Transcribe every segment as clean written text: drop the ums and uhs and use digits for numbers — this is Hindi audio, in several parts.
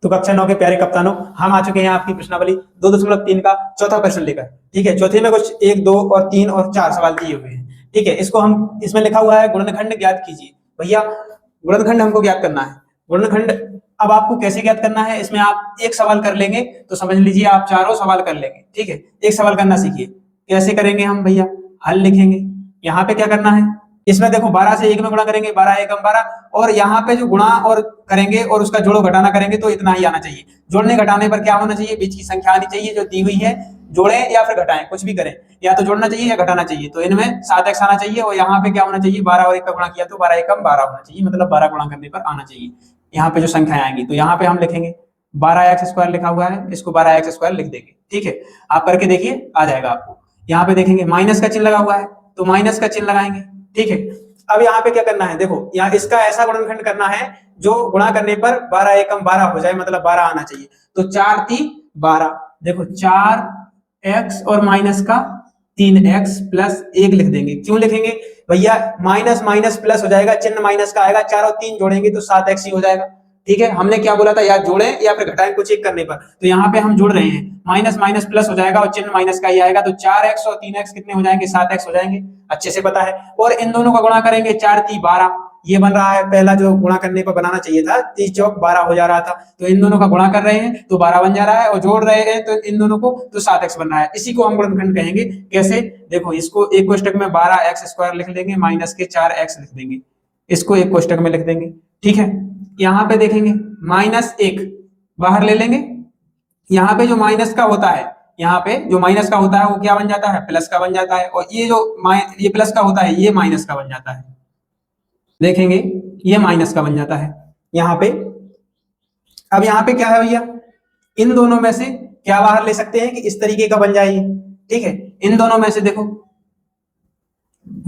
तो कक्षा 9 के प्यारे कप्तानों, हम आ चुके हैं आपकी प्रश्नावली 2.3 का चौथा प्रश्न लेकर। ठीक है, चौथे में कुछ 1, 2 और 3 और 4 सवाल दिए हुए हैं। ठीक है, इसको हम इसमें लिखा हुआ है गुणनखंड ज्ञात कीजिए। भैया गुणनखंड हमको ज्ञात करना है। गुणनखंड अब आपको कैसे ज्ञात करना है, इसमें आप एक सवाल कर लेंगे तो समझ लीजिए आप चारों सवाल कर लेंगे। ठीक है, एक सवाल करना सीखिए। कैसे करेंगे हम भैया, हल लिखेंगे। यहाँ पे क्या करना है, इसमें देखो 12 से 1 में गुणा करेंगे, 12 एकम 12, और यहाँ पे जो गुणा और करेंगे और उसका जोड़ो घटाना करेंगे तो इतना ही आना चाहिए। जोड़ने घटाने पर क्या होना चाहिए, बीच की संख्या आनी चाहिए जो दी हुई है। जोड़ें या फिर घटाएं, कुछ भी करें, या तो जोड़ना चाहिए या घटाना चाहिए। तो इनमें 7x आना चाहिए और यहाँ पे क्या होना चाहिए, 12 और 1 का गुणा किया तो 12 एकम 12 होना चाहिए, मतलब 12 गुणा करने पर आना चाहिए। यहाँ पे जो संख्याएं आएंगी तो यहाँ पे हम लिखेंगे 12x² लिखा हुआ है, इसको 12x² लिख देंगे। ठीक है, आप करके देखिए, आ जाएगा आपको। यहाँ पे देखेंगे माइनस का चिन्ह लगा हुआ है तो माइनस का चिन्ह लगाएंगे। ठीक है, अब यहाँ पे क्या करना है, देखो यहाँ इसका ऐसा गुणनखंड करना है जो गुणा करने पर 12 एकम 12 हो जाए, मतलब 12 आना चाहिए। तो 4 3 12, देखो 4x और माइनस का 3x प्लस 1 लिख देंगे। क्यों लिखेंगे भैया, माइनस माइनस प्लस हो जाएगा, चिन्ह माइनस का आएगा, 4 और 3 जोड़ेंगे तो 7x ही हो जाएगा। ठीक है, हमने क्या बोला था, या जोड़ें या फिर घटाएं कुछ एक करने पर, तो यहाँ पे हम जोड़ रहे हैं, माइनस माइनस प्लस हो जाएगा और चिन्ह माइनस का ही आएगा। तो 4x और 3x कितने हो जाएंगे, 7x हो जाएंगे, अच्छे से पता है। और इन दोनों का गुणा करेंगे, 4 3 12, ये बन रहा है, पहला जो गुणा करने पर बनाना चाहिए था 30 चौक 12 हो जा रहा था, तो इन दोनों का गुणा कर रहे हैं तो 12 बन जा रहा है, और जोड़ रहे हैं तो इन दोनों को तो 7x बन रहा है। इसी को हम गुणनखंड कहेंगे। कैसे, देखो इसको एक कोष्टक में 12x² लिख लेंगे, माइनस के 4x लिख देंगे, इसको एक कोष्टक में लिख देंगे। ठीक है, यहाँ पे देखेंगे -1 बाहर ले लेंगे, यहाँ पे जो माइनस का होता है, यहाँ पे जो माइनस का होता है वो क्या बन जाता है, प्लस का बन जाता है, और ये जो ये प्लस का होता है ये माइनस का बन जाता है। देखेंगे ये माइनस का बन जाता है यहाँ पे। अब यहाँ पे क्या है भैया, इन दोनों में से क्या बाहर ले सकते हैं कि इस तरीके का बन जाए। ठीक है, इन दोनों में से देखो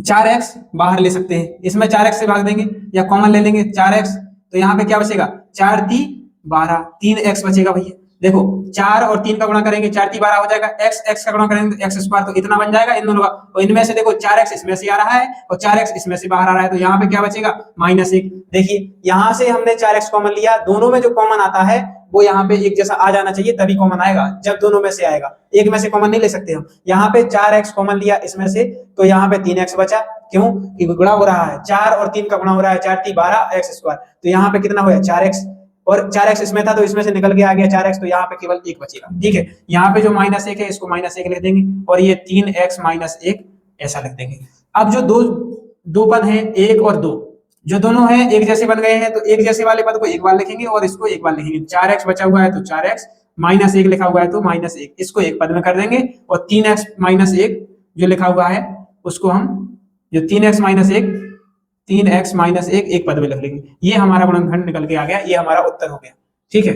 4x बाहर ले सकते हैं, इसमें 4x से भाग देंगे या कॉमन ले लेंगे 4x, तो यहाँ पे क्या बचेगा, 4 3 12, 3x बचेगा भैया। देखो 4 और 3 का गुणा करेंगे, 4 3 12 हो जाएगा, x का गुणा करेंगे तो x² तो इतना बन जाएगा इन दोनों का। और इनमें से देखो 4x इसमें से आ रहा है और 4x इसमें से बाहर आ रहा है, तो यहाँ पे क्या बचेगा, -1। देखिए यहाँ से हमने 4x कॉमन लिया, दोनों में जो कॉमन आता है वो यहाँ पे एक जैसा आ जाना चाहिए, तभी कॉमन आएगा जब दोनों में से आएगा, एक में से कॉमन नहीं ले सकते हम। यहाँ पे 4x कॉमन लिया इसमें से, तो यहाँ पे 3x बचा। क्यों, कि गुणा हो रहा है, 4 और 3 का गुणा हो रहा है, 4 3 12 x², तो यहाँ पे कितना हुआ 4x, और 4x इसमें था तो इसमें से निकल के आ गया 4x, तो यहाँ पे केवल 1 बचेगा। ठीक है, यहाँ पे जो -1 है इसको -1 लिख देंगे, और ये 3x -1 ऐसा लिख देंगे। अब जो दो पद हैं 1 और 2, जो दोनों हैं एक जैसे बन गए हैं, तो एक जैसे वाले पद को एक बार लिखेंगे और इसको एक बार लिखेंगे। 4x बचा हुआ है तो 4x, -1 लिखा हुआ है तो -1, इसको एक पद में कर देंगे, और 3x -1 जो लिखा हुआ है उसको हम, जो 3x -1 एक पद में लिख लेंगे। ये हमारा गुणनखंड निकल के आ गया, ये हमारा उत्तर हो गया। ठीक है,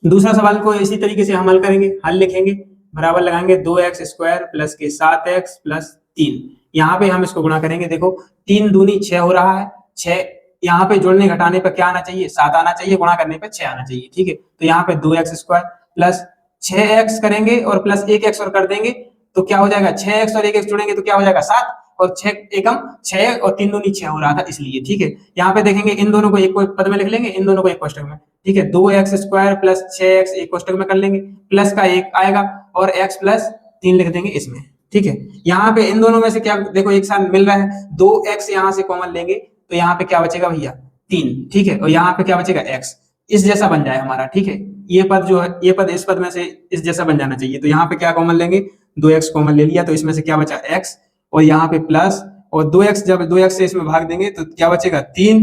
दूसरा सवाल को इसी तरीके से हम हल करेंगे। हल लिखेंगे, बराबर लगाएंगे 2x² प्लस के 7x प्लस 3, यहाँ पे हम इसको गुणा करेंगे। देखो 3 दूनी 6 हो रहा है, 6 यहाँ पे जोड़ने घटाने पर क्या आना चाहिए, 7 आना चाहिए, गुणा करने पर 6 आना चाहिए। ठीक है, तो यहाँ पे 2x² प्लस 6x करेंगे और प्लस 1x और कर देंगे, तो क्या हो जाएगा, 6x और 1x जोड़ेंगे तो क्या हो जाएगा 7, और 6 एकम 6 और 3 दूनी 6 हो रहा था इसलिए। ठीक है, यहाँ पे देखेंगे इन दोनों को एक पद में लिख लेंगे, इन दोनों को एक कोष्टक में। ठीक है, 2x² प्लस 6x एक कोष्टक में कर लेंगे, प्लस का 1 आएगा और x प्लस 3 लिख देंगे इसमें। ठीक है, यहाँ पे इन दोनों में से क्या, देखो एक साथ मिल रहा है, 2x यहाँ से कॉमन लेंगे तो यहाँ पे क्या बचेगा भैया 3। ठीक है, और यहाँ पे क्या बचेगा x, इस जैसा बन जाए हमारा। ठीक है, ये पद जो है, ये पद इस पद में से इस जैसा बन जाना चाहिए, तो यहाँ पे क्या कॉमन लेंगे, 2x कॉमन ले लिया तो इसमें से क्या बचा x, और यहाँ पे प्लस, और 2x जब 2x से इसमें भाग देंगे तो क्या बचेगा 3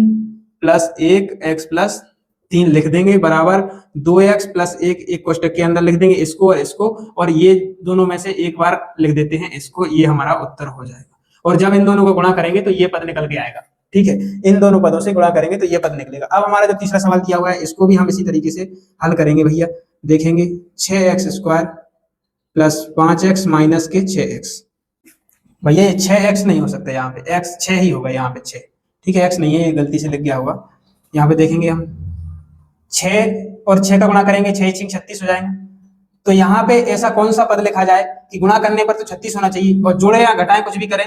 प्लस 1 x प्लस 3 लिख देंगे, बराबर 2x प्लस 1 एक कोष्टक के अंदर लिख देंगे इसको और इसको, और ये दोनों में से एक बार लिख देते हैं इसको, ये हमारा उत्तर हो जाएगा। और जब इन दोनों को गुणा करेंगे तो ये पद निकल के आएगा। ठीक है, इन दोनों पदों से गुणा करेंगे तो ये पद निकलेगा। अब हमारा जो तीसरा सवाल किया हुआ है इसको भी हम इसी तरीके से हल करेंगे भैया। देखेंगे 6x² प्लस 5x माइनस के 6x, भैया ये 6x नहीं हो सकता, यहाँ पे x 6 ही होगा, यहाँ पे 6। ठीक है, x नहीं है, ये गलती से लिख गया होगा। यहाँ पे देखेंगे हम 6 और 6 का गुणा करेंगे, 6 6 36 हो जाएंगे। तो यहाँ पे ऐसा कौन सा पद लिखा जाए कि गुणा करने पर तो 36 होना चाहिए, और जोड़े या घटाएं कुछ भी करें,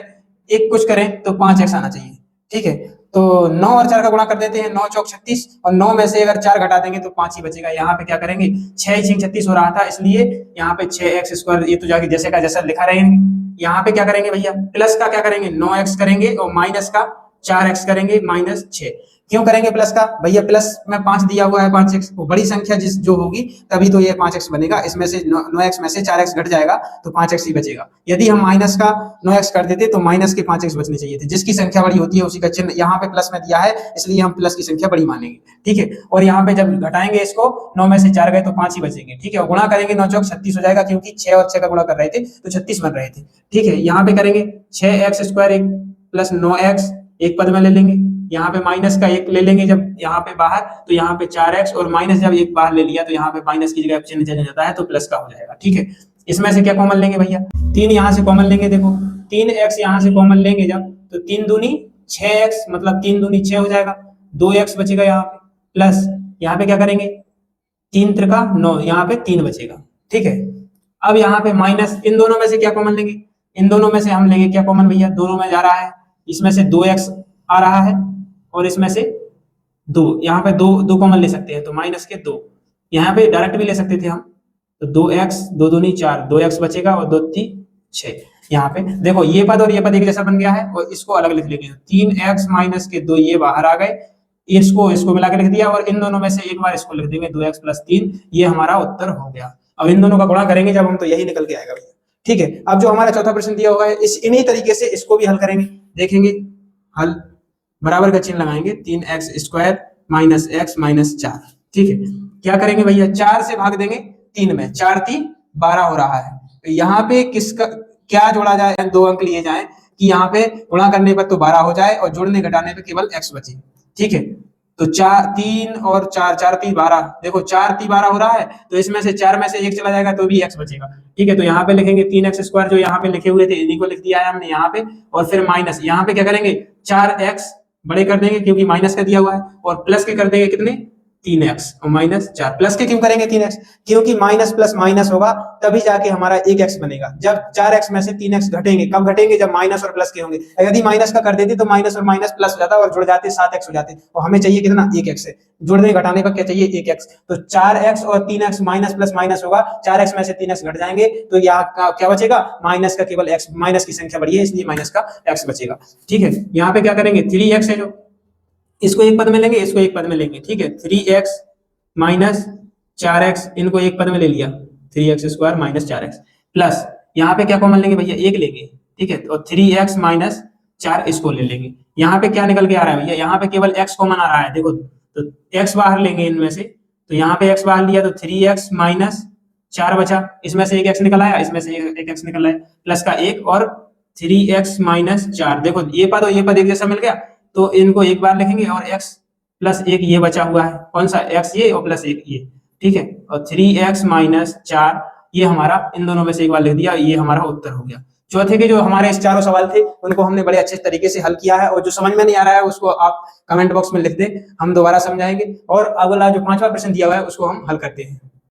एक कुछ करें तो 5x आना चाहिए। ठीक है, तो 9 और 4 का गुणा कर देते हैं, 9 चौक 36 और 9 में से अगर 4 घटा देंगे तो 5 ही बचेगा। यहाँ पे क्या करेंगे 6 6 36 हो रहा था, इसलिए यहाँ पे 6x² ये तो जाके जैसे का जैसा लिखा रहेंगे। यहाँ पे क्या करेंगे भैया प्लस का क्या करेंगे 9x करेंगे और माइनस का 4x करेंगे -6। क्यों करेंगे प्लस का भैया, प्लस में 5 दिया हुआ है, 5x बड़ी संख्या जिस जो होगी तभी तो ये 5x बनेगा। इसमें से 9x में से 4x घट जाएगा तो 5x ही बचेगा। यदि हम माइनस का 9x कर देते तो माइनस के 5x बचने चाहिए थे। जिसकी संख्या बड़ी होती है उसी का चिन्ह यहाँ पे प्लस में दिया है, इसलिए हम प्लस की संख्या बड़ी मानेंगे। ठीक है, और यहाँ पे जब घटाएंगे इसको 9 में से 4 गए तो 5 ही बचेंगे। ठीक है, और गुणा करेंगे 9 चौक 36 हो जाएगा, क्योंकि 6 और 6 का गुणा कर रहे थे तो 36 बन रहे थे। ठीक है, यहाँ पे करेंगे 6x² प्लस 9x एक पद में ले लेंगे, यहाँ पे माइनस का 1 ले लेंगे जब यहाँ पे बाहर, तो यहाँ पे 4x और माइनस जब एक बाहर ले लिया तो यहाँ पे माइनस की जगह चिन्ह चेंज हो जाता है तो प्लस का हो जाएगा। ठीक है, इसमें से क्या कॉमन लेंगे भैया 3 यहाँ से कॉमन लेंगे। देखो 3x यहाँ से कॉमन लेंगे जब तो 3 दूनी 6x मतलब 3 दूनी 6 हो जाएगा, 2x बचेगा यहाँ पे, प्लस यहाँ पे क्या करेंगे 3 त्रिका 9, यहाँ पे 3 बचेगा। ठीक है, अब यहाँ पे माइनस इन दोनों में से क्या कॉमन लेंगे, इन दोनों में से हम लेंगे क्या कॉमन भैया, दोनों में जा रहा है, इसमें से 2x आ रहा है और इसमें से 2, यहाँ पे 2 कॉमन ले सकते हैं तो माइनस के 2, यहाँ पे डायरेक्ट भी ले सकते थे हम, तो 2x 2 दूनी 4, 2x बचेगा और 2 3 6। यहाँ पे देखो ये पद और ये पद एक जैसा बन गया है और इसको अलग लिख लेंगे, 3x माइनस के 2 ये बाहर आ गए, इसको मिला के लिख दिया और इन दोनों में से एक बार इसको लिख देंगे 2x प्लस 3, ये हमारा उत्तर हो गया। अब इन दोनों का गुणा करेंगे जब हम तो यही निकल के आएगा भैया। ठीक है, अब जो हमारा चौथा प्रश्न दिया हुआ है इस इन्हीं तरीके से इसको भी हल करेंगे, देखेंगे हल बराबर का चिन्ह लगाएंगे 3x² माइनस x माइनस 4। ठीक है, क्या करेंगे भैया 4 से भाग देंगे 3 में, 4 3 12 हो रहा है, तो यहाँ पे किसका क्या जोड़ा जाए, 2 अंक लिए जाए कि यहाँ पे गुणा करने पर तो 12 हो जाए और जोड़ने घटाने पे केवल x बचे। ठीक है, तो 4 3 और 4 4 3 12, देखो 4 3 12 हो रहा है तो इसमें से 4 में से 1 चला जाएगा तो भी x बचेगा। ठीक है, तो यहाँ पे लिखेंगे 3x² जो यहाँ पे लिखे हुए थे इन्हीं को लिख दिया है हमने यहाँ पे, और फिर माइनस यहाँ पे क्या करेंगे 4x बड़े कर देंगे क्योंकि माइनस का दिया हुआ है, और प्लस के कर देंगे कितने 3x और माइनस 4। प्लस के क्यों करेंगे 3x, क्योंकि माइनस प्लस माइनस होगा तभी जाके हमारा 1x बनेगा। जब 4x में से 3x घटेंगे, कब घटेंगे जब माइनस और प्लस के होंगे, यदि माइनस का कर देते तो माइनस और माइनस प्लस हो जाता और जुड़ जाते 7x हो जाते, और हमें चाहिए कितना 1x है, जुड़ने घटाने पर क्या चाहिए 1x, तो 4x और 3x माइनस प्लस माइनस होगा, 4x में से 3x घट जाएंगे तो यहाँ क्या बचेगा माइनस का केवल x, माइनस की संख्या बड़ी है इसलिए माइनस का x बचेगा। ठीक है, यहाँ पे क्या करेंगे 3x है जो इसको एक पद में लेंगे, इसको एक पद में लेंगे। ठीक है, 3x माइनस 4x इनको एक पद में ले लिया, 3x² माइनस 4x, प्लस यहाँ पे क्या कॉमन लेंगे भैया 1 लेंगे। ठीक है, और 3x माइनस 4 इसको ले लेंगे। यहाँ पे क्या निकल के आ रहा है भैया, यहाँ पे केवल x कॉमन आ रहा है, देखो तो x बाहर लेंगे इनमें से, तो यहाँ पे x बाहर लिया तो 3x माइनस 4 बचा, इसमें से एक x निकल आया, इसमें से एक x निकल आया, प्लस का 1 और 3x माइनस 4, देखो ये पद और ये पद एक जैसा मिल गया तो इनको एक बार लिखेंगे और x प्लस 1 ये बचा हुआ है, कौन सा x ये और प्लस 1 ये। ठीक है, और 3x माइनस 4 ये हमारा इन दोनों में से एक बार लिख दिया, ये हमारा उत्तर हो गया। चौथे के जो हमारे इस चारों सवाल थे उनको हमने बड़े अच्छे तरीके से हल किया है, और जो समझ में नहीं आ रहा है उसको आप कमेंट बॉक्स में लिख दे, हम दोबारा समझाएंगे। और अगला जो 5वां प्रश्न दिया हुआ है उसको हम हल करते हैं।